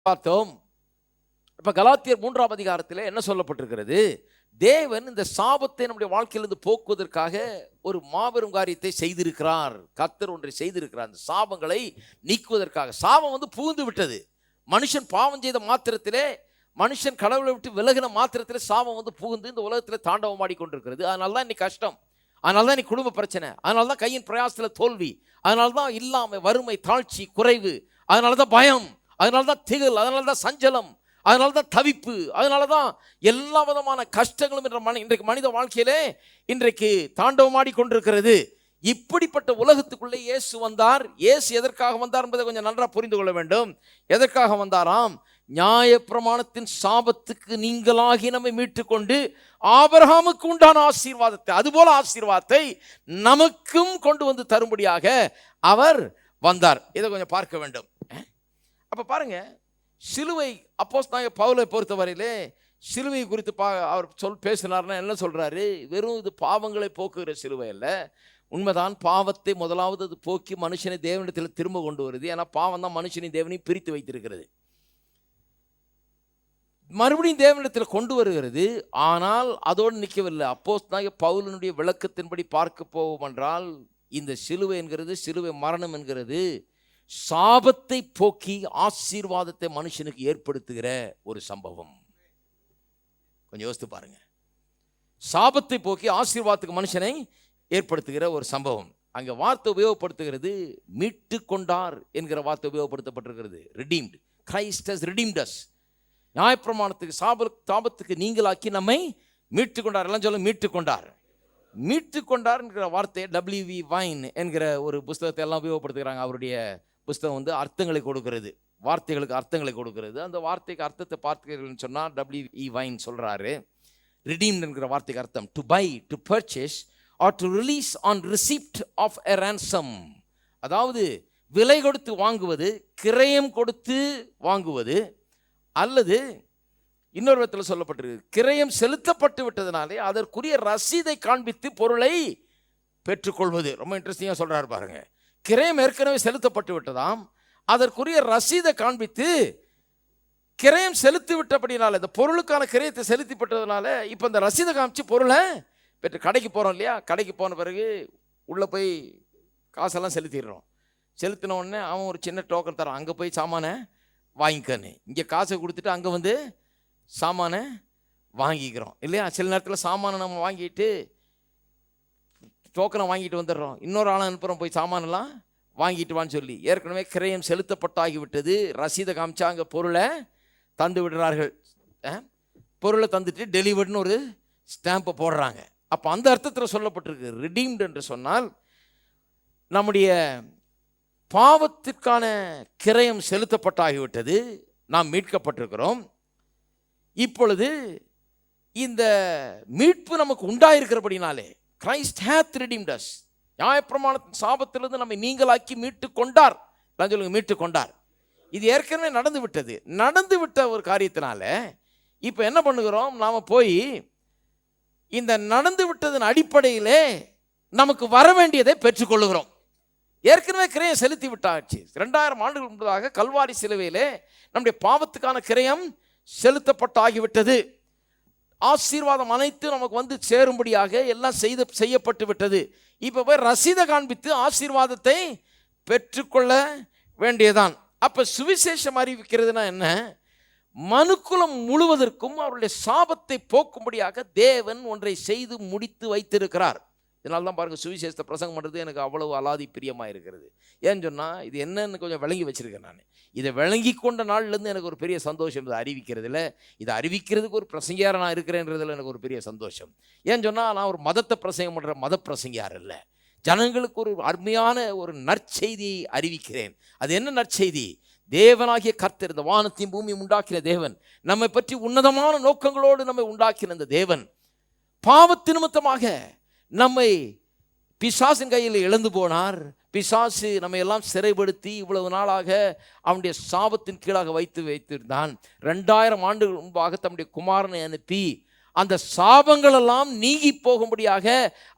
பார்த்தோம். இப்ப கலாத்தியர் 3ஆம் அதிகாரத்தில் என்ன சொல்லப்பட்டிருக்கிறது? தேவன் இந்த சாபத்தை நம்முடைய வாழ்க்கையிலிருந்து போக்குவதற்காக ஒரு மாபெரும் காரியத்தை செய்திருக்கிறார். கர்த்தர் ஒன்றை செய்திருக்கிறார். அந்த சாபங்களை நீக்குவதற்காக. சாபம் புகுந்து விட்டது. மனுஷன் பாவம் செய்த மாத்திரத்திலே, மனுஷன் கடவுளை விட்டு விலகின மாத்திரத்திலே சாபம் புகுந்து இந்த உலகத்தில் தாண்டவமாடி கொண்டிருக்கிறது. அதனால தான் இன்னைக்கு கஷ்டம், அதனால தான் இன்னைக்கு குடும்ப பிரச்சனை, அதனால தான் கையின் பிரயாசத்தில் தோல்வி, அதனால தான் இல்லாமை, வறுமை, தாழ்ச்சி, குறைவு, அதனால தான் பயம், அதனால தான் திகில், அதனால தான் சஞ்சலம், அதனால தான் தவிப்பு, அதனால தான் எல்லா விதமான கஷ்டங்களும் இன்றைக்கு மனித வாழ்க்கையிலே இன்றைக்கு தாண்டவமாடி கொண்டிருக்கிறது. இப்படிப்பட்ட உலகத்துக்குள்ளே இயேசு வந்தார். இயேசு எதற்காக வந்தார் என்பதை கொஞ்சம் நன்றாக புரிந்து கொள்ள வேண்டும். எதற்காக வந்தாராம்? நியாயப்பிரமாணத்தின் சாபத்துக்கு நீங்களாகி நம்மை மீட்டுக்கொண்டு ஆபிரகாமுக்கு உண்டான ஆசீர்வாதத்தை, அதுபோல ஆசீர்வாதத்தை நமக்கும் கொண்டு வந்து தரும்படியாக அவர் வந்தார். இதை கொஞ்சம் பார்க்க வேண்டும். அப்ப பாருங்க, சிலுவை அப்போஸ்தலனாகிய பவுலை பொறுத்தவரையிலே சிலுவை குறித்து அவர் பேசினார்னா என்ன சொல்றாரு? வெறும் இது பாவங்களை போக்குகிற சிலுவை அல்ல. உண்மைதான், பாவத்தை முதலாவது அது போக்கி மனுஷனை தேவனிடத்தில் திரும்ப கொண்டு வருது. ஏன்னா பாவம் தான் மனுஷனையும் தேவனையும் பிரித்து வைத்திருக்கிறது. மறுபடியும் தேவனிடத்தில் கொண்டு வருகிறது. ஆனால் அதோடு நிற்கவில்லை. அப்போஸ்தலனாகிய பவுலினுடைய விளக்கத்தின்படி பார்க்க போவோம் என்றால், இந்த சிலுவை என்கிறது, சிலுவை மரணம் என்கிறது சாபத்தை போக்கி ஆசீர்வாதத்தை மனுஷனுக்கு ஏற்படுத்துகிற ஒரு சம்பவம். கொஞ்சம் யோசித்து பாருங்க. சாபத்தை போக்கி ஆசீர்வாதத்துக்கு மனுஷனை ஏற்படுத்துகிற ஒரு சம்பவம். அங்க வார்த்தை உபயோகப்படுத்துகிறது, மீட்டு கொண்டார் என்கிற வார்த்தை உபயோகப்படுத்தப்பட்டிருக்கிறது. Redeemed. Christ has redeemed us. நியாயப்பிரமாணத்துக்கு சாபத்துக்கு நீங்களாக்கி நம்மை மீட்டு கொண்டார். எல்லாம் சொல்ல மீட்டு கொண்டார். மீட்டு கொண்டார் என்கிற வார்த்தையை W.V. வைன் என்கிற ஒரு புஸ்தகத்தை எல்லாம் உபயோகப்படுத்துகிறாங்க. அவருடைய புஸ்தகம் அர்த்தங்களை கொடுக்கிறது, வார்த்தைகளுக்கு அர்த்தங்களை கொடுக்கிறது. அந்த வார்த்தைக்கு அர்த்தத்தை பார்த்தீர்கள்னு சொன்னால் W.E. வைன் சொல்றாரு, ரிடீம்ட் என்கிற வார்த்தைக்கு அர்த்தம் to buy, to purchase or to release on receipt of a ransom. அதாவது விலை கொடுத்து வாங்குவது, கிரயம் கொடுத்து வாங்குவது, அல்லது இன்னொரு விதத்தில் சொல்லப்பட்டிருக்கு, கிரயம் செலுத்தப்பட்டு விட்டதுனாலே அதற்குரிய ரசீதை காண்பித்து பொருளை பெற்றுக்கொள்வது. ரொம்ப இன்ட்ரெஸ்டிங்காக சொல்றாரு பாருங்க. கிரயம் ஏற்கனவே செலுத்தப்பட்டு விட்டதாம், அதற்குரிய ரசீதை காண்பித்து கிரயம் செலுத்தி விட்டபடினால, இந்த பொருளுக்கான கிரயத்தை செலுத்திப்பட்டதுனால இப்போ இந்த ரசீதை காமிச்சு பொருளை பெற்று கடைக்கு போகிறோம் இல்லையா? கடைக்கு போன பிறகு உள்ளே போய் காசெல்லாம் செலுத்திடுறோம். செலுத்தின உடனே அவன் ஒரு சின்ன டோக்கன் தரான், அங்கே போய் சாமானை வாங்கிக்கன்னு. இங்கே காசை கொடுத்துட்டு அங்கே சாமானை வாங்கிக்கிறோம் இல்லையா? சில நேரத்தில் சாமானை நம்ம வாங்கிட்டு டோக்கனை வாங்கிட்டு வந்துடுறோம். இன்னொரு ஆளை அனுப்புகிறோம், போய் சாமானெல்லாம் வாங்கிட்டு வான்னு சொல்லி. ஏற்கனவே கிரயம் செலுத்தப்பட்டாகிவிட்டது. ரசீதை காமிச்சா அங்கே பொருளை தந்து விடுறார்கள். பொருளை தந்துட்டு டெலிவர்டுன்னு ஒரு ஸ்டாம்பை போடுறாங்க. அப்போ அந்த அர்த்தத்தில் சொல்லப்பட்டிருக்கு. ரிடீம்டு என்று சொன்னால் நம்முடைய பாவத்திற்கான கிரயம் செலுத்தப்பட்டாகிவிட்டது, நாம் மீட்கப்பட்டிருக்கிறோம். இப்பொழுது இந்த மீட்பு நமக்கு உண்டாயிருக்கிறபடினாலே, கிரைஸ்ட் ஹேத் ரிடீம்ட் அஸ், நியாயப்பிரமாணத்தின் சாபத்திலிருந்து நம்மை நீங்களாக்கி மீட்டு கொண்டார். சொல்லுங்க, மீட்டு கொண்டார். இது ஏற்கனவே நடந்து விட்டது. நடந்து விட்ட ஒரு காரியத்தினால இப்போ என்ன பண்ணுகிறோம்? நாம் போய் இந்த நடந்து விட்டதன் அடிப்படையிலே நமக்கு வர வேண்டியதை பெற்றுக்கொள்ளுகிறோம். ஏற்கனவே கிரயம் செலுத்தி விட்டாச்சு. 2000 ஆண்டுகள் முன்பதாக கல்வாரி சிலுவையிலே நம்முடைய பாவத்துக்கான கிரயம் செலுத்தப்பட்டாகிவிட்டது. ஆசீர்வாதம் அனைத்து நமக்கு சேரும்படியாக எல்லாம் செய்யப்பட்டு விட்டது. இப்போ போய் ரசீதை காண்பித்து ஆசீர்வாதத்தை பெற்றுக்கொள்ள வேண்டியதான். அப்போ சுவிசேஷம் அறிவிக்கிறதுனா என்ன? மனுக்குலம் முழுவதற்கும் அவருடைய சாபத்தை போக்கும்படியாக தேவன் ஒன்றை செய்து முடித்து வைத்திருக்கிறார். இதனால தான் பாருங்கள், சுவிசேஷத்தை பிரசங்கம் பண்ணுறது எனக்கு அவ்வளவு அலாதி பிரியமாக இருக்கிறது. ஏன்னு சொன்னால், இது என்னன்னு கொஞ்சம் விளங்கி வச்சுருக்கேன். நான் இதை விளங்கி கொண்ட நாள்லேருந்து எனக்கு ஒரு பெரிய சந்தோஷம். இதை அறிவிக்கிறதுல, இதை அறிவிக்கிறதுக்கு ஒரு பிரசங்கியார் நான் இருக்கிறேன்றதில் எனக்கு ஒரு பெரிய சந்தோஷம். ஏன்னு சொன்னால், நான் ஒரு மதத்தை பிரசங்கம் பண்ணுற மத பிரசங்கியார் இல்லை. ஜனங்களுக்கு ஒரு அருமையான ஒரு நற்செய்தியை அறிவிக்கிறேன். அது என்ன நற்செய்தி? தேவனாகிய கர்த்தர், இந்த வானத்தையும் பூமியும் உண்டாக்கின தேவன், நம்மை பற்றி உன்னதமான நோக்கங்களோடு நம்மை உண்டாக்கின இந்த தேவன், பாவத்து நிமித்தமாக நம்மை பிசாசின் கையில் இழந்து போனார். பிசாசு நம்ம எல்லாம் சிறைப்படுத்தி இவ்வளவு நாளாக அவனுடைய சாபத்தின் கீழாக வைத்திருந்தான். 2000 ஆண்டுகள் முன்பாக தம்முடைய குமாரனை அனுப்பி அந்த சாபங்கள் எல்லாம் நீங்கி போகும்படியாக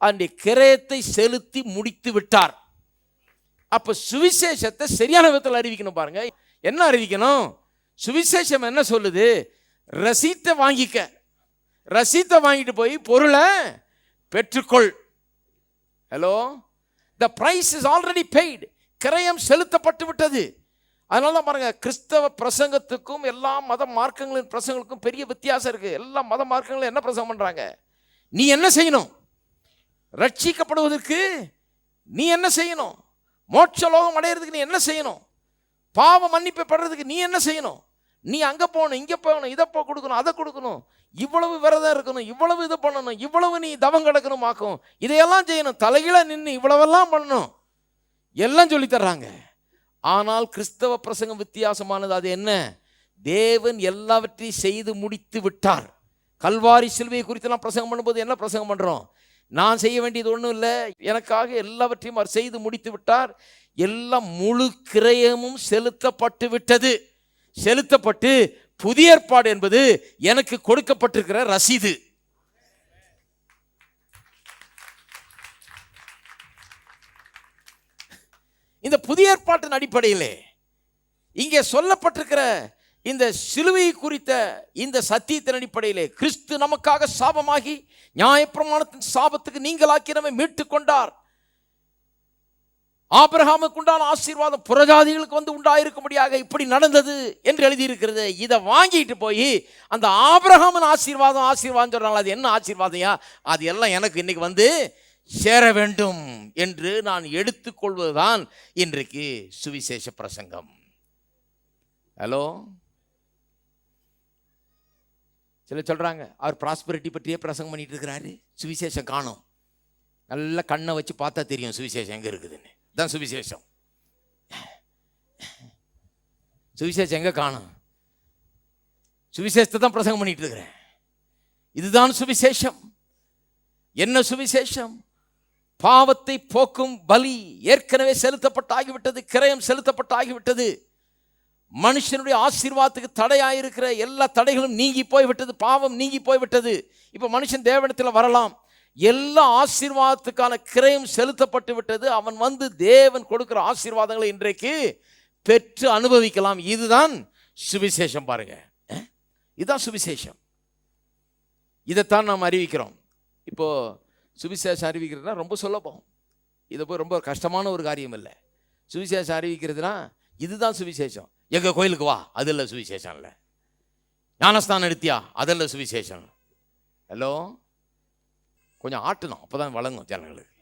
அவனுடைய கிரயத்தை செலுத்தி முடித்து விட்டார். அப்ப சுவிசேஷத்தை சரியான விதத்தில் அறிவிக்கணும். பாருங்க, என்ன அறிவிக்கணும்? சுவிசேஷம் என்ன சொல்லுது? ரசீத்தை வாங்கிக்க, ரசீத்தை வாங்கிட்டு போய் பொருளை பெற்றுக்கொள். Hello, the price is already paid. கிரயம் செலுத்தப்பட்டு விட்டது. அதனால தான் பாருங்க, கிறிஸ்தவ பிரசங்கத்துக்கும் எல்லா மத மார்க்கங்களின் பிரசங்களுக்கும் பெரிய வித்தியாசம் இருக்கு. எல்லா மத மார்க்கங்களும் என்ன பிரசங்கம் பண்றாங்க? நீ என்ன செய்யணும்? ரட்சிக்கப்படுவதற்கு நீ என்ன செய்யணும்? மோட்சலோகம் அடையிறதுக்கு நீ என்ன செய்யணும்? பாவ மன்னிப்பு பெறதுக்கு நீ என்ன செய்யணும்? நீ அங்கே போகணும், இங்கே போகணும், இதை கொடுக்கணும், அதை கொடுக்கணும், இவ்வளவு விரதம் இருக்கணும், இவ்வளவு இதை பண்ணணும், இவ்வளவு நீ தவம் கிடக்கணும் ஆக்கும், இதையெல்லாம் செய்யணும், தலைகீழ நின்று இவ்வளவெல்லாம் பண்ணணும், எல்லாம் சொல்லி தர்றாங்க. ஆனால் கிறிஸ்தவ பிரசங்கம் வித்தியாசமானது. அது என்ன? தேவன் எல்லாவற்றையும் செய்து முடித்து விட்டார். கல்வாரி சிலுவை குறித்து நான் பிரசங்கம் பண்ணும்போது என்ன பிரசங்கம் பண்ணுறோம்? நான் செய்ய வேண்டியது ஒன்றும் இல்லை, எனக்காக எல்லாவற்றையும் அவர் செய்து முடித்து விட்டார். எல்லாம் முழு கிரயமும் செலுத்தப்பட்டு விட்டது. செலுத்தப்பட்டு புதிய ஏற்பாடு என்பது எனக்கு கொடுக்கப்பட்டிருக்கிற ரசீது. இந்த புதிய ஏற்பாட்டின் அடிப்படையிலே இங்கே சொல்லப்பட்டிருக்கிற இந்த சிலுவை குறித்த இந்த சத்தியத்தின் அடிப்படையிலே கிறிஸ்து நமக்காக சாபமாகி நியாயப்பிரமாணத்தின் சாபத்துக்கு நீங்களாக்கி நம்மை மீட்டு கொண்டார். ஆபிரகாமுக்கு உண்டான ஆசீர்வாதம் புறஜாதிகளுக்கு வந்து உண்டாயிருக்கும்படியாக இப்படி நடந்தது என்று எழுதியிருக்கிறது. இதை வாங்கிட்டு போய் அந்த ஆபிரகாமின் ஆசீர்வாதம் சொல்றாங்க. அது என்ன ஆசீர்வாதையா? அது எல்லாம் எனக்கு இன்னைக்கு வந்து சேர வேண்டும் என்று நான் எடுத்துக்கொள்வதுதான் இன்றைக்கு சுவிசேஷ பிரசங்கம். ஹலோ, சில சொல்றாங்க அவர் ப்ராஸ்பரிட்டி பற்றியே பிரசங்கம் பண்ணிட்டு இருக்கிறாரு, சுவிசேஷம் காணும். நல்ல கண்ணை வச்சு பார்த்தா தெரியும் சுவிசேஷம் எங்க இருக்குதுன்னு. தான் சுவிசேஷம். சுவிசேஷம் எங்க காணும்? சுவிசேஷத்தை தான் பிரசங்கம் பண்ணிட்டு இருக்கிறேன். இதுதான் சுவிசேஷம். என்ன சுவிசேஷம்? பாவத்தை போக்கும் பலி ஏற்கனவே செலுத்தப்பட்டாகிவிட்டது, கிரயம் செலுத்தப்பட்டாகிவிட்டது. மனுஷனுடைய ஆசீர்வாதத்துக்கு தடையாயிருக்கிற எல்லா தடைகளும் நீங்கி போய்விட்டது, பாவம் நீங்கி போய்விட்டது. இப்போ மனுஷன் தேவனிடத்தில் வரலாம். எல்லா ஆசீர்வாதத்துக்கான கிரயம் செலுத்தப்பட்டு விட்டது. அவன் வந்து தேவன் கொடுக்கிற ஆசீர்வாதங்களை இன்றைக்கு பெற்று அனுபவிக்கலாம். இதுதான் சுவிசேஷம். பாருங்க, இதுதான் சுவிசேஷம். இதைத்தான் நாம் அறிவிக்கிறோம். இப்போ சுவிசேஷம் அறிவிக்கிறதுனா ரொம்ப சுலபம். இதை போய் ரொம்ப கஷ்டமான ஒரு காரியம் இல்லை. சுவிசேஷம் அறிவிக்கிறதுனா இதுதான் சுவிசேஷம். எங்கள் கோயிலுக்கு வா, அது இல்லை சுவிசேஷம். இல்லை ஞானஸ்தானம் எடுத்தியா, அதெல்லாம் சுவிசேஷம். ஹலோ, கொஞ்சம் ஆட்டணும், அப்போதான் வழங்கும் ஜனங்களுக்கு.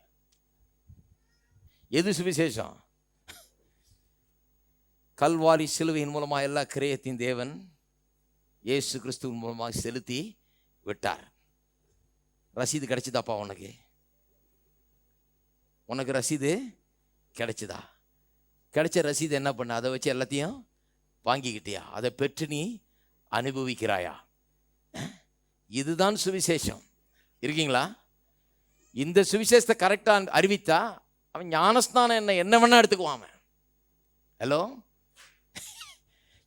எது சுவிசேஷம்? கல்வாரி சிலுவையின் மூலமாக எல்லா கிரயத்தையும் தேவன் இயேசு கிறிஸ்துவின் மூலமாக செலுத்தி விட்டார். ரசீது கிடைச்சிதாப்பா? உனக்கு ரசீது கிடைச்சதா? கிடைச்ச ரசீது என்ன பண்ண? அதை வச்சு எல்லாத்தையும் வாங்கிக்கிட்டியா? அதை பெற்று நீ அனுபவிக்கிறாயா? இதுதான் சுவிசேஷம். இருக்கீங்களா? இந்த சுவிசேஷத்தை கரெக்டாக அறிவித்தா அவன் ஞானஸ்தானம் என்ன வேணா எடுத்துக்குவான். ஹலோ,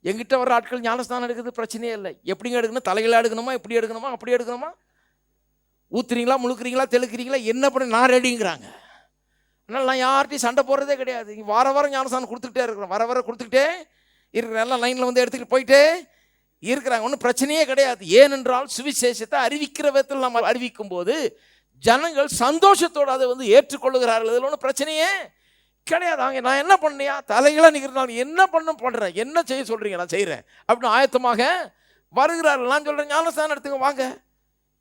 எங்கிட்ட வர ஆட்கள் ஞானஸ்தானம் எடுக்கிறது பிரச்சனையே இல்லை. எப்படிங்க எடுக்கணும்? தலைகளாக எடுக்கணுமா? எப்படி எடுக்கணுமா? அப்படி எடுக்கணுமா? ஊத்துறீங்களா, முழுக்கிறீங்களா, தெளுக்கிறீங்களா, என்ன பண்ண நான் ரெடிங்கிறாங்க. அதனால் நான் யார்கிட்டையும் சண்டை போடுறதே கிடையாது. வார வாரம் ஞானஸ்தானம் கொடுத்துக்கிட்டே இருக்கிறேன், வர கொடுத்துக்கிட்டே இருக்கிறேன். எல்லாம் லைனில் வந்து எடுத்துக்கிட்டு போயிட்டே இருக்கிறாங்க. ஒன்றும் பிரச்சனையே கிடையாது. ஏனென்றால் சுவிசேஷத்தை அறிவிக்கிற விதத்தில் நம்ம அறிவிக்கும் போது ஜனங்கள் சந்தோஷத்தோடு அதை வந்து ஏற்றுக்கொள்ளுகிறார்கள். இதில் ஒன்றும் பிரச்சனையே கிடையாது. அவங்க நான் என்ன பண்ணியா தலைகளாக நிற்கிறனால என்ன பண்ணுறேன், என்ன செய்ய சொல்கிறீங்க, நான் செய்கிறேன் அப்படின்னு ஆயத்தமாக வருகிறார்கள். நான் சொல்கிறேன் ஞானஸ்தானம் எடுத்துங்க வாங்க.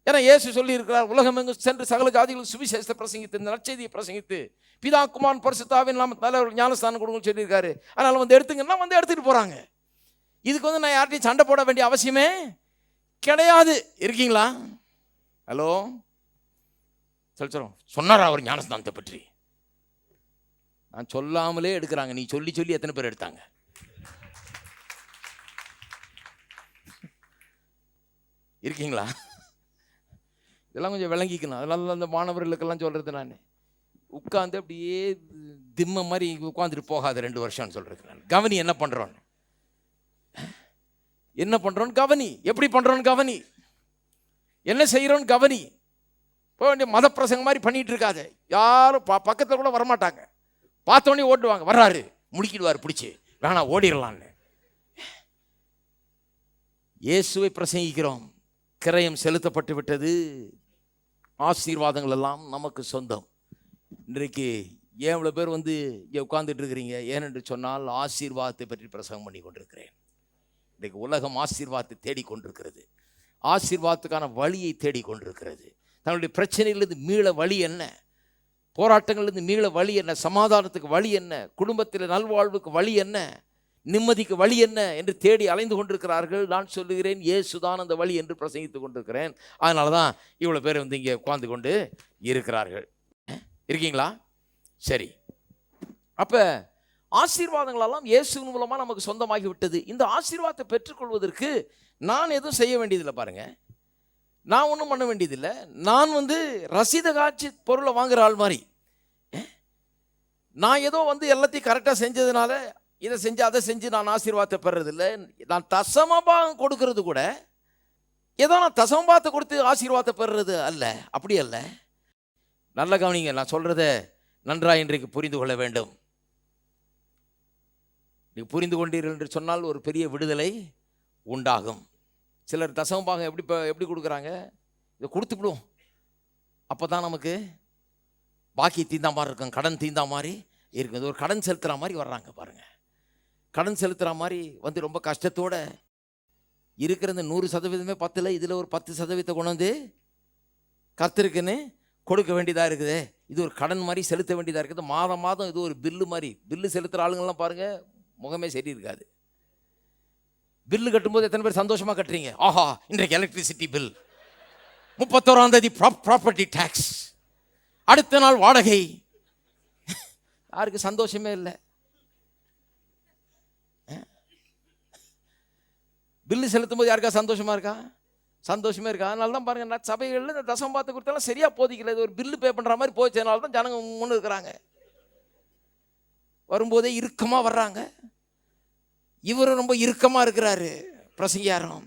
ஏன்னா இயேசு சொல்லி இருக்கிறார், உலகம் எங்கும் சென்று சகல ஜாதிகளும் சுவிசேஷத்தை பிரசங்கித்து, இந்த நற்செய்தியை பிரசங்கித்து, பிதா குமாரன் பரிசுத்தாவின் நாம தலைவர் ஞானஸ்தானம் கொடுங்கன்னு சொல்லியிருக்காரு. அதனால் வந்து எடுத்துங்கன்னா வந்து எடுத்துகிட்டு போகிறாங்க. இதுக்கு வந்து நான் யார்ட்டையும் சண்டை போட வேண்டிய அவசியமே கிடையாது. இருக்கீங்களா? ஹலோ, சொல்றோம். சொன்னாரா அவர் ஞானஸ்தானத்தை பற்றி? நான் சொல்லாமலே எடுக்கிறாங்க. நீ சொல்லி சொல்லி எத்தனை பேர் எடுத்தாங்க? இருக்கீங்களா? இதெல்லாம் கொஞ்சம் விளங்கிக்கணும். அதனால அந்த மாணவர்களுக்கெல்லாம் சொல்றது, நான் உட்காந்து அப்படியே திம்ம மாதிரி உட்காந்துட்டு போகாது 2 வருஷம்னு சொல்றது. நான் கவனி, என்ன பண்றோம், என்ன பண்றோம் கவனி, எப்படி பண்றோம் கவனி, என்ன செய்யறோம் கவனி. போக வேண்டிய மத பிரசங்கம் மாதிரி பண்ணிட்டு இருக்காது. யாரும் பக்கத்தில் கூட வரமாட்டாங்க. பார்த்தோன்னே ஓட்டுவாங்க. வர்றாரு, முடிக்கிடுவார் பிடிச்சி, வேணா ஓடிடலான்னு. இயேசுவை பிரசங்கிக்கிறோம். கிரயம் செலுத்தப்பட்டு விட்டது. ஆசீர்வாதங்கள் எல்லாம் நமக்கு சொந்தம். இன்றைக்கு எவ்வளோ பேர் வந்து இங்கே உட்கார்ந்துட்டு இருக்கிறீங்க? ஏனென்று சொன்னால் ஆசீர்வாதத்தை பற்றி பிரசங்கம் பண்ணி கொண்டிருக்கிறேன். இன்றைக்கு உலகம் ஆசீர்வாதத்தை தேடிக்கொண்டிருக்கிறது. ஆசீர்வாதத்துக்கான வழியை தேடிக்கொண்டிருக்கிறது. தங்களுடைய பிரச்சனையிலிருந்து மீள வழி என்ன? போராட்டங்களிலிருந்து மீள வழி என்ன? சமாதானத்துக்கு வழி என்ன? குடும்பத்தில் நல்வாழ்வுக்கு வழி என்ன? நிம்மதிக்கு வழி என்ன என்று தேடி அலைந்து கொண்டிருக்கிறார்கள். நான் சொல்லுகிறேன், இயேசுதான் அந்த வழி என்று பிரசங்கித்து கொண்டிருக்கிறேன். அதனால தான் இவ்வளோ பேர் வந்து இங்கே உட்கார்ந்து கொண்டு இருக்கிறார்கள். இருக்கீங்களா? சரி. அப்போ ஆசீர்வாதங்களெல்லாம் இயேசுவின் மூலமாக நமக்கு சொந்தமாகி விட்டது. இந்த ஆசீர்வாதத்தை பெற்றுக்கொள்வதற்கு நான் எதுவும் செய்ய வேண்டியதில்லை. பாருங்க, நான் ஒன்றும் பண்ண வேண்டியதில்லை. நான் வந்து ரசீதை காட்சி பொருளை வாங்குற ஆள் மாதிரி. நான் ஏதோ வந்து எல்லாத்தையும் கரெக்டாக செஞ்சதுனால இதை செஞ்சு அதை செஞ்சு நான் ஆசீர்வாதத்தை பெறதில்லை. நான் தசமபாகம் கொடுக்கறது கூட ஏதோ நான் தசமபாகத்தை கொடுத்து ஆசீர்வாதத்தை பெறுறது அல்ல. அப்படி அல்ல. நல்ல கவனிங்க, நான் சொல்கிறத நன்றாக இன்றைக்கு புரிந்து கொள்ள வேண்டும். நீங்கள் புரிந்து கொண்டீர்கள் என்று சொன்னால் ஒரு பெரிய விடுதலை உண்டாகும். சிலர் தசமபாகம் எப்படி கொடுக்குறாங்க? இதை கொடுத்துவிடுவோம், அப்போ தான் நமக்கு பாக்கி தீந்தா மாதிரி இருக்கும், கடன் தீந்தா மாதிரி இருக்குது. ஒரு கடன் செலுத்துகிற மாதிரி வர்றாங்க பாருங்கள். கடன் செலுத்துகிற மாதிரி வந்து ரொம்ப கஷ்டத்தோடு இருக்கிற இந்த 100% பத்தில் இதில் ஒரு 10% கொண்டு வந்து கர்த்தருக்குன்னு கொடுக்க வேண்டியதாக இருக்குது. இது ஒரு கடன் மாதிரி செலுத்த வேண்டியதாக இருக்குது. மாதம் மாதம் இது ஒரு பில்லு மாதிரி. பில்லு செலுத்துகிற ஆளுங்கள்லாம் பாருங்கள், முகமே சரி இருக்காது. பில்லு கட்டும்போது எத்தனை பேர் சந்தோஷமாக கட்டுறீங்க? ஆஹா, இன்றைக்கு எலக்ட்ரிசிட்டி பில், 31ஆம் தேதி ப்ராப்பர்ட்டி டேக்ஸ், அடுத்த நாள் வாடகை. யாருக்கு சந்தோஷமே இல்லை. பில்லு செலுத்தும் போது யாருக்கா சந்தோஷமா இருக்கா? சந்தோஷமே இருக்கா? அதனால தான் பாருங்க, நான் சபைகளில் இந்த தசமபாகத்தை கொடுத்தாலும் சரியாக போதிக்கல. இது ஒரு பில்லு பே பண்ணுற மாதிரி போச்சதுனால தான் ஜனங்க முன்னு இருக்கிறாங்க. வரும்போதே இறுக்கமாக வர்றாங்க. இவரும் ரொம்ப இறுக்கமாக இருக்கிறாரு பிரசங்கியாரம்.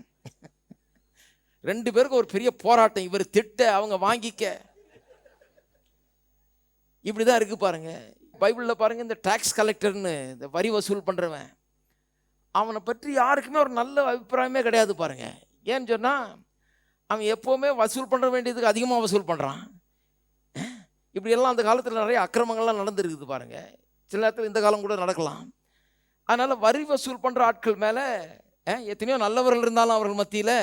2 பேருக்கும் ஒரு பெரிய போராட்டம். இவர் திட்ட, அவங்க வாங்கிக்க. இப்படி தான் இருக்கு பாருங்க. பைபிளில் பாருங்க, இந்த டாக்ஸ் கலெக்டர்னு, இந்த வரி வசூல் பண்ணுறவன், அவனை பற்றி யாருக்குமே ஒரு நல்ல அபிப்பிராயமே கிடையாது பாருங்க. ஏன்னு சொன்னால் அவன் எப்போவுமே வசூல் பண்ணுற வேண்டியதுக்கு அதிகமாக வசூல் பண்ணுறான். இப்படியெல்லாம் அந்த காலத்தில் நிறைய அக்கிரமங்கள்லாம் நடந்துருக்குது பாருங்க. சில நேரத்தில் இந்த காலம் கூட நடக்கலாம். அதனால் வரி வசூல் பண்ணுற ஆட்கள் மேலே எத்தனையோ நல்லவர்கள் இருந்தாலும் அவர்கள் மத்தியில்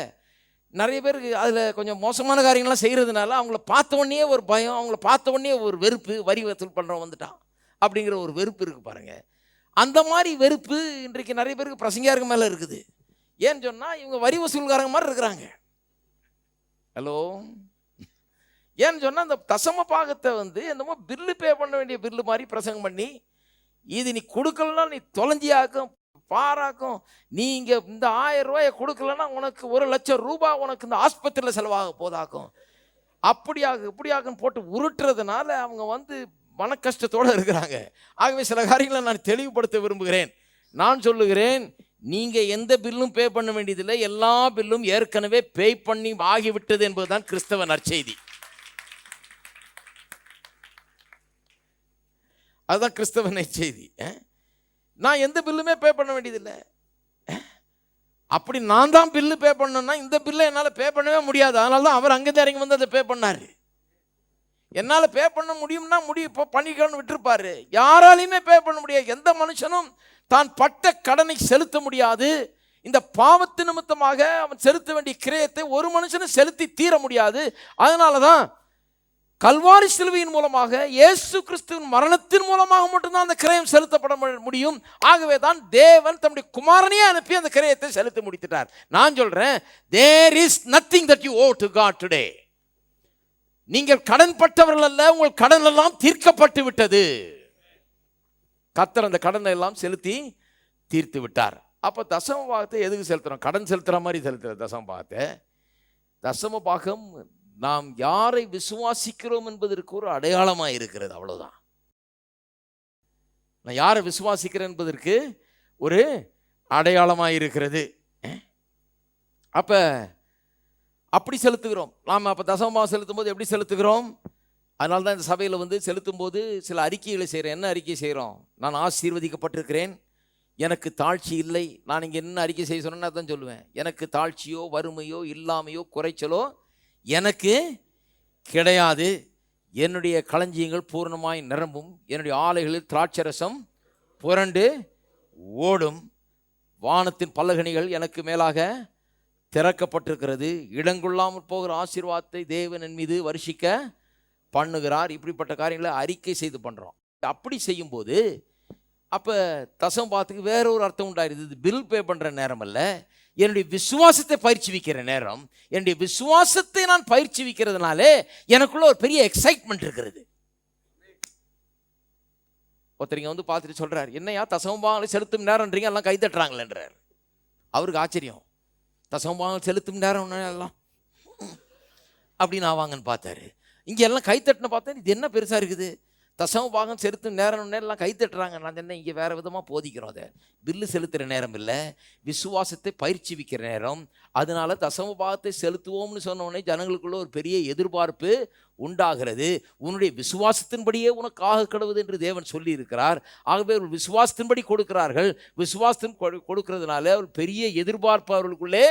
நிறைய பேருக்கு அதில் கொஞ்சம் மோசமான காரியங்கள்லாம் செய்கிறதுனால அவங்கள பார்த்த உடனே ஒரு பயம், அவங்கள பார்த்த உடனே ஒரு வெறுப்பு. வரி வசூல் பண்ணுறவன் வந்துட்டான் அப்படிங்கிற ஒரு வெறுப்பு இருக்குது பாருங்கள். அந்த மாதிரி வெறுப்பு இன்றைக்கு நிறைய பேருக்கு பிரசங்கியாருக்கு மேலே இருக்குது. ஏன்னு சொன்னால் இவங்க வரி வசூல்காரங்க மாதிரி இருக்கிறாங்க. ஹலோ, ஏன்னு சொன்னால் இந்த தசம பாகத்தை வந்து என்னமோ பில்லு பே பண்ண வேண்டிய பில்லு மாதிரி பிரசங்கம் பண்ணி, இது நீ கொடுக்கலன்னா நீ தொலைஞ்சியாக்கும், பாராக்கும், நீ இங்கே இந்த 1000 ரூபாயை கொடுக்கலன்னா உனக்கு 1,00,000 ரூபாய் உனக்கு இந்த ஆஸ்பத்திரியில் செலவாக போதாக்கும், அப்படியாக இப்படியாக்குன்னு போட்டு உருட்டுறதுனால அவங்க வந்து மன கஷ்டத்தோடு இருக்கிறாங்க. ஆகவே சில காரியங்களை நான் தெளிவுபடுத்த விரும்புகிறேன். நான் சொல்லுகிறேன், நீங்கள் எந்த பில்லும் பே பண்ண வேண்டியதில்லை. எல்லா பில்லும் ஏற்கனவே பே பண்ணி ஆகிவிட்டது என்பதுதான் கிறிஸ்தவ நற்செய்தி. அதுதான் கிறிஸ்தவ நற்செய்தி. நான் எந்த பில்லுமே பே பண்ண வேண்டியதில்லை. அப்படி நான் தான் பில்லு பே பண்ணணும்னா இந்த பில்லை என்னால் பே பண்ணவே முடியாது. அதனால தான் அவர் அங்கே இறங்கி வந்து அதை பே பண்ணார். என்னால் பே பண்ண முடியும்னா இப்போ பண்ணிக்கணும்னு விட்டுருப்பாரு. யாராலையுமே பே பண்ண முடியாது. எந்த மனுஷனும் தான் பட்ட கடனை செலுத்த முடியாது. இந்த பாவத்து நிமித்தமாக அவன் செலுத்த வேண்டிய கிரயத்தை ஒரு மனுஷனும் செலுத்தி தீர முடியாது. அதனால தான் கல்வாரி சிலுவையின் மூலமாக, இயேசு கிறிஸ்துவின் மரணத்தின் மூலமாக மட்டும்தான் அந்த கிரயம் செலுத்தப்பட முடியும். ஆகவே தான் தேவன் தம்முடைய குமாரனையே அனுப்பி அந்த கிரயத்தை செலுத்தி முடித்துட்டார். நான் சொல்றேன், there is nothing that you owe to God today. நீங்கள் கடன் பட்டவர்கள் அல்ல, உங்கள் கடன் எல்லாம் தீர்க்கப்பட்டு விட்டது. கர்த்தர் அந்த கடனை எல்லாம் செலுத்தி தீர்த்து விட்டார். அப்போ தசம பாகத்தை எதுக்கு செலுத்துறோம்? கடன் செலுத்துற மாதிரி செலுத்துற தசம பாகத்தை. தசம பாகம் நாம் யாரை விசுவாசிக்கிறோம் என்பதற்கு ஒரு அடையாளமாக இருக்கிறது. அவ்வளவுதான். நான் யாரை விசுவாசிக்கிறேன் என்பதற்கு ஒரு அடையாளமாக இருக்கிறது. அப்ப அப்படி செலுத்துகிறோம் நாம். அப்போ தசமபாகம் செலுத்தும் போது எப்படி செலுத்துகிறோம்? அதனால தான் இந்த சபையில் வந்து செலுத்தும் போது சில அறிக்கைகளை செய்கிறோம். என்ன அறிக்கை செய்கிறோம்? நான் ஆசீர்வதிக்கப்பட்டிருக்கிறேன், எனக்கு தாழ்ச்சி இல்லை. நான் இங்கே என்ன அறிக்கை செய்ய சொன்னா தான் சொல்லுவேன். எனக்கு தாழ்ச்சியோ வறுமையோ இல்லாமையோ குறைச்சலோ எனக்கு கிடையாது. என்னுடைய களஞ்சியங்கள் பூர்ணமாய் நிரம்பும். என்னுடைய ஆலைகளில் திராட்சரசம் புரண்டு ஓடும். வானத்தின் பல்லகணிகள் எனக்கு மேலாக திறக்கப்பட்டிருக்கிறது. இடங்கொள்ளாமல் போகிற ஆசீர்வாதத்தை தேவன் என் மீது வருஷிக்க பண்ணுகிறார். இப்படிப்பட்ட காரியங்களை அறிக்கை செய்து பண்ணுறோம். அப்படி செய்யும்போது அப்போ தசமபாகத்துக்கு வேற ஒரு அர்த்தம் உண்டாயிருது. இது பில் பே பண்ணுற நேரம் அல்ல, என்னுடைய விசுவாசத்தை பயிற்சி வைக்கிற நேரம். என்னுடைய விசுவாசத்தை நான் பயிற்சி வைக்கிறதுனாலே எனக்குள்ள ஒரு பெரிய எக்ஸைட்மெண்ட் இருக்கிறது. ஒருத்தரிங்க வந்து பார்த்துட்டு சொல்கிறார், என்னையா தசமபாகங்களை செலுத்தும் நேரம்ன்றீங்க, எல்லாம் கைத்தட்டுறாங்களேன்றார். அவருக்கு ஆச்சரியம். தசமபாகங்கள் செலுத்தும் நேரம் எல்லாம் அப்படின்னு ஆவாங்கன்னு பார்த்தாரு. இங்கே எல்லாம் கைத்தட்டுன்னு பார்த்தேன், இது என்ன பெருசாக இருக்குது, தசமபாகம் செலுத்தும் நேரம் எல்லாம் கைத்தட்டுறாங்க. நான் என்ன இங்கே வேறு விதமாக போதிக்கிறோம். அதை பில்லு செலுத்துகிற நேரம் இல்லை, விசுவாசத்தை பயிற்சி வைக்கிற நேரம். அதனால தசமபாகத்தை செலுத்துவோம்னு சொன்னோடனே ஜனங்களுக்குள்ள ஒரு பெரிய எதிர்பார்ப்பு உண்டாகிறது. உன்னுடைய விசுவாசத்தின்படியே உனக்கு ஆக கடவுது என்று தேவன் சொல்லி இருக்கிறார். ஆகவே ஒரு விசுவாசத்தின்படி கொடுக்கிறார்கள். விசுவாசத்தின் கொடுக்கறதுனால ஒரு பெரிய எதிர்பார்ப்பு அவர்களுக்குள்ளே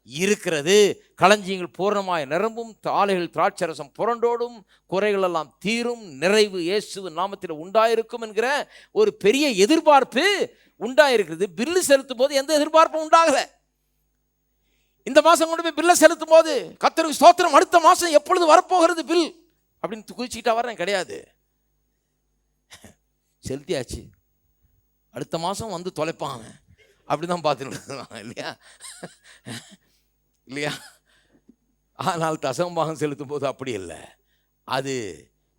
இருக்கிறது. களஞ்சியங்கள் பூர்ணமாய் நிரம்பும், ஆலைகள் திராட்சரசம் புரண்டோடும், குறைகள் எல்லாம் தீரும், நிறைவு இயேசுவின் நாமத்தில் உண்டாயிருக்கும் என்கிற ஒரு பெரிய எதிர்பார்ப்பு உண்டாயிருக்கிறது. பில்லு செலுத்தும் போது எந்த எதிர்பார்ப்பும் உண்டாகல. இந்த மாதம் கொண்டு போய் பில்லை செலுத்தும் போது கர்த்தருக்கு ஸ்தோத்திரம், அடுத்த மாதம் எப்பொழுது வரப்போகிறது பில் அப்படின்னு குதிச்சுக்கிட்டா வரேன் கிடையாது. செலுத்தியாச்சு, அடுத்த மாதம் வந்து தொலைப்பாங்க அப்படிதான் பார்த்துட்டு இல்லையா இல்லையா. ஆனால் தசமபாகம் செலுத்தும் போது அப்படி இல்லை. அது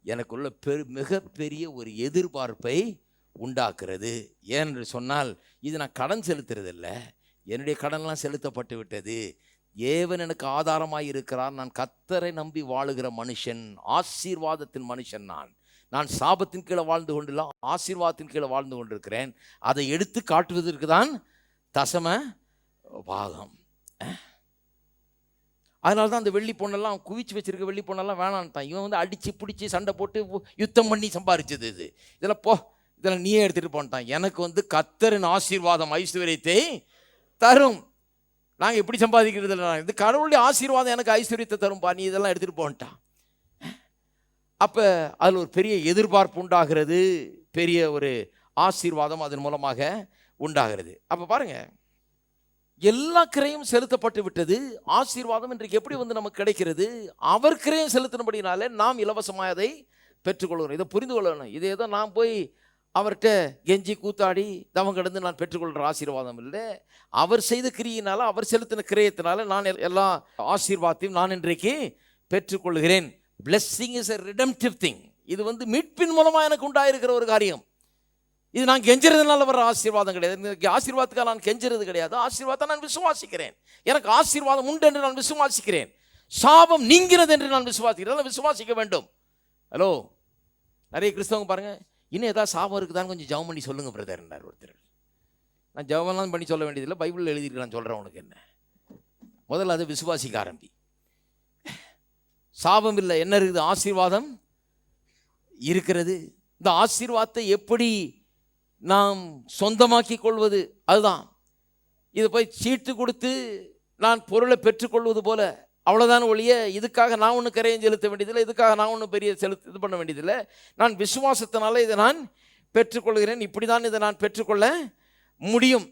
எனக்குள்ள மிகப்பெரிய ஒரு எதிர்பார்ப்பை உண்டாக்குறது. ஏனென்று சொன்னால் இது நான் கடன் செலுத்துறது இல்லை, என்னுடைய கடன்லாம் செலுத்தப்பட்டு விட்டது. தேவன் எனக்கு ஆதாரமாய் இருக்கிறார். நான் கர்த்தரை நம்பி வாழுகிற மனுஷன், ஆசீர்வாதத்தின் மனுஷன். நான் சாபத்தின் கீழே வாழ்ந்து கொண்டில்லை, ஆசீர்வாதத்தின் கீழே வாழ்ந்து கொண்டிருக்கிறேன். அதை எடுத்து காட்டுவதற்கு தான் தசம பாகம். அதனால தான் அந்த வெள்ளி பொண்ணெல்லாம் குவிச்சு வச்சிருக்க வெள்ளி பொண்ணெல்லாம் வேணான்ட்டான். இவன் வந்து அடித்து பிடிச்சி சண்டை போட்டு யுத்தம் பண்ணி சம்பாரிச்சது இது. இதெல்லாம் நீயே எடுத்துகிட்டு போன்ட்டான். எனக்கு வந்து கர்த்தரின் ஆசீர்வாதம் ஐஸ்வர்யத்தை தரும். நாங்கள் எப்படி சம்பாதிக்கிறது இல்லை, இது கடவுளுடைய ஆசீர்வாதம் எனக்கு ஐஸ்வர்யத்தை தரும்பா, நீ இதெல்லாம் எடுத்துகிட்டு போன்ட்டான். அப்போ அதில் ஒரு பெரிய எதிர்பார்ப்பு உண்டாகிறது, பெரிய ஒரு ஆசீர்வாதம் அதன் மூலமாக உண்டாகிறது. அப்போ பாருங்கள், எல்லா கிரையும் செலுத்தப்பட்டு விட்டது. ஆசீர்வாதம் இன்றைக்கு எப்படி வந்து நமக்கு கிடைக்கிறது? அவர் கிரையும் செலுத்தினபடினாலே நாம் இலவசமாக அதை பெற்றுக்கொள்கிறோம். இதை புரிந்து கொள்ளணும். இதே தான் நான் போய் அவர்கிட்ட கெஞ்சி கூத்தாடி தவம் கடந்து நான் பெற்றுக்கொள்கிற ஆசீர்வாதம் இல்லை. அவர் செய்த கிரியினால, அவர் செலுத்தின கிரயத்தினால நான் எல்லா ஆசீர்வாதத்தையும் நான் இன்றைக்கு பெற்றுக்கொள்கிறேன். Blessing is a redemptive thing. இது வந்து மீட்பின் மூலமாக எனக்கு உண்டாயிருக்கிற ஒரு காரியம். இது நான் கெஞ்சுறதுனால வர ஆசீர்வாதம் கிடையாது. ஆசீர்வாதத்துக்காக நான் கெஞ்சுறது கிடையாது. ஆசீர்வாதத்தை நான் விசுவாசிக்கிறேன். எனக்கு ஆசீர்வாதம் உண்டு என்று நான் விசுவாசிக்கிறேன். சாபம் நீங்கிறது என்று நான் விசுவாசிக்கிறேன். விசுவாசிக்க வேண்டும். ஹலோ, நிறைய கிறிஸ்தவங்க பாருங்க, இன்னும் ஏதாவது சாபம் இருக்குதான்னு கொஞ்சம் ஜெபம் பண்ணி சொல்லுங்க பிரதர் என்றார் ஒருத்தர். நான் ஜெபம்லாம் பண்ணி சொல்ல வேண்டியதில்லை, பைபிளில் எழுதியிருக்கேன் சொல்கிறேன். உனக்கு என்ன, முதல்ல அதை விசுவாசிக்க ஆரம்பி. சாபம் இல்லை, என்ன இருக்குது? ஆசீர்வாதம் இருக்கிறது. இந்த ஆசீர்வாதத்தை எப்படி நாம் சொந்தமாக்கி கொள்வது? அதுதான். இதை போய் சீட்டு கொடுத்து நான் பொருளை பெற்றுக்கொள்வது போல அவ்வளோதான் ஒழிய, இதுக்காக நான் ஒன்றும் கரையம் செலுத்த வேண்டியதில்லை, இதுக்காக நான் ஒன்றும் பெரிய இது பண்ண வேண்டியதில்லை. நான் விசுவாசத்தினால இதை நான் பெற்றுக்கொள்கிறேன். இப்படி தான் இதை நான் பெற்றுக்கொள்ள முடியும்.